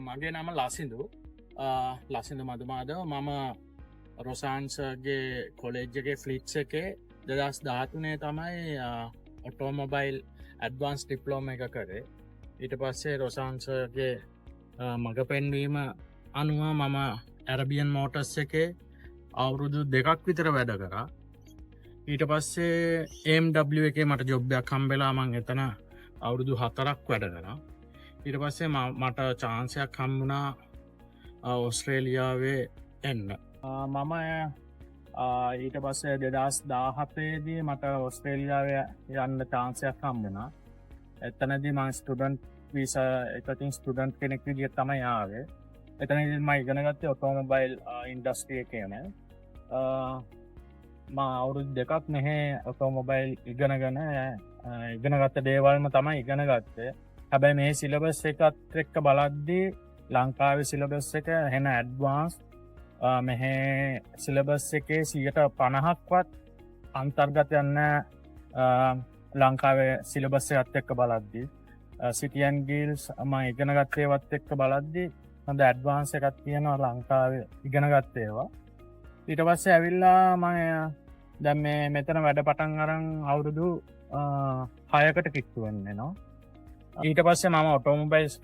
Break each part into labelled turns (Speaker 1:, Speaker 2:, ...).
Speaker 1: මගේ නම ලසිදු ලසිඳ මදුමාදව මම රොසාන්සගේ කොලෙජ්ජගේ ෆ්ලිට්ස එකේ 2013 තමයි ඔටෝමොබයිල් ඇඩ්වාන්ස් ඩිප්ලෝම එක කරේ. ඊට පස්සේ රොසාන්සගේ මඟ පෙන්වීම අනුව මම ඇරබියන් මෝටස් එකේ අවුරුදු 2ක් විතර වැඩ කරා. ඊට පස්සේ AMW එකේ මට ජොබ්යක් හම්බෙලා මං එතන අවුරුදු 4ක් වැඩ කරා. ඊට පස්සේ මට චාන්සයක් හම්බුණා ඔස්ට්‍රේලියාවේ එන්න. මම ඊට පස්සේ 2017 දී මට ඔස්ට්‍රේලියාවේ යන්න chance එකක් හම්බුණා. එතනදී මම ස්ටුඩන්ට් වීසා එකකින් ස්ටුඩන්ට් කෙනෙක් විදිහට තමයි ආවේ. එතනදී මම ඉගෙන ගත්තේ ඔටෝමොබයිල් ඉන්ඩස්ට්‍රි එකේම. මම අවුරුදු 2ක් මෙහි ඔටෝමොබයිල් ඉගෙන ගත්ත දේවල්ම තමයි ඉගෙන ගත්තේ. හැබැයි මේ සිලබස් එකත් එක්ක බලද්දී ලංකාවේ සිලබස් එක හෙන ඇඩ්වාන්ස් මෙහෙ සිලබස් එකේ 50%ක්වත් අන්තර්ගතයක් නැහැ ලංකාවේ සිලබස් එකත් එක්ක බලද්දී. සිටි ඇන්ඩ් ගිල්ස් මම ඉගෙන ගත්ත ඒවත් එක්ක බලද්දී හොඳ ඇඩ්වාන්ස් එකක් තියෙනවා ලංකාවේ ඉගෙන ගත්ත ඒවා. ඊට පස්සේ ඇවිල්ලා මම දැන් මෙතන වැඩ පටන් අරන් අවුරුදු 6කට කිට්ටු වෙනවා. ඊට පස්සේ මම ඔටෝමොබයිල්ස්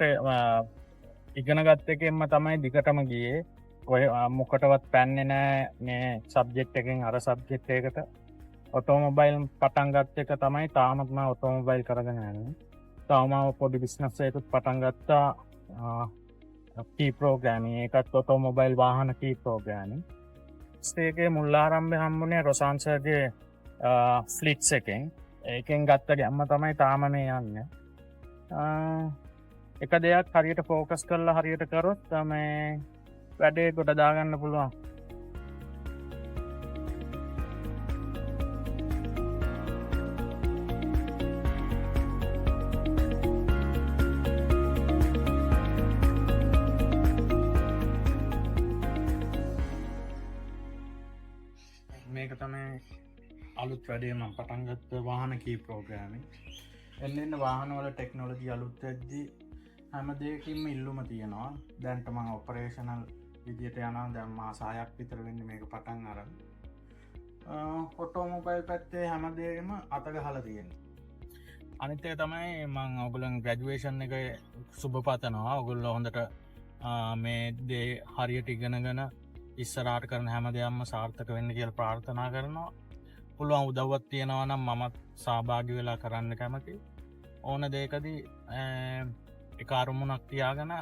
Speaker 1: ඉගෙන ගත්ත එකෙන්ම තමයි දිගටම ගියේ. ඔය මොකටවත් පැන්නේ නැහැ මේ සබ්ජෙක්ට් එකෙන් අර සබ්ජෙක්ට් එකකට. ඔටෝමොබයිල් පටන් ගත්ත එක තමයි තාමත් මම ඔටෝමොබයිල් කරගෙන යන්නේ. තාම පොඩි බිස්නස් එකකුත් පටන් ගත්තා කී ප්‍රෝග්‍රෑමින්. ඒකත් ඔටෝමොබයිල් වාහන කී ප්‍රෝග්‍රෑමින්. ඒකේ මුල් ආරම්භය හම්බුනේ රොසාන්සර්ගේ ෆ්ලිට්ස් එකෙන්. ඒකෙන් ගත්ත ගැම්ම තමයි තාම මේ යන්නේ. එක දෙයක් හරියට ෆෝකස් කරලා හරියට කරොත් මේ වැඩේ ගොඩ දාගන්න පුළුවන්. මේක තමයි අලුත් වැඩේ මම පටන් ගත්ත වාහන කී ප්‍රෝග්‍රෑමින්. එන්න වාහනවල ටෙක්නොලොජි අලුත් වෙද්දී හැම දෙයකින්ම ඉල්ලුම තියෙනවා. දැන්ට මම ඔපරේෂනල් විදියට යනවා. දැන් මාස 6ක් විතර වෙන්නේ මේක පටන් අරන්. ඔටෝමොබයිල් පැත්තේ හැම දෙයක්ම අත ගහලා තියෙනවා. අනිත් එක තමයි මම ඔයගොල්ලන් ග්‍රැජුවේෂන් එක සුබ පතනවා. ඔයගොල්ලෝ හොඳට මේ දේ හරියට ඉගෙනගෙන ඉස්සරහට කරන හැම දෙයක්ම සාර්ථක වෙන්න කියලා ප්‍රාර්ථනා කරනවා. පුළුවන් උදව්වක් තියෙනවා නම් මමත් සහභාගී වෙලා කරන්න කැමතියි. ඕන දෙයකදී එක අරමුණක් තියාගෙන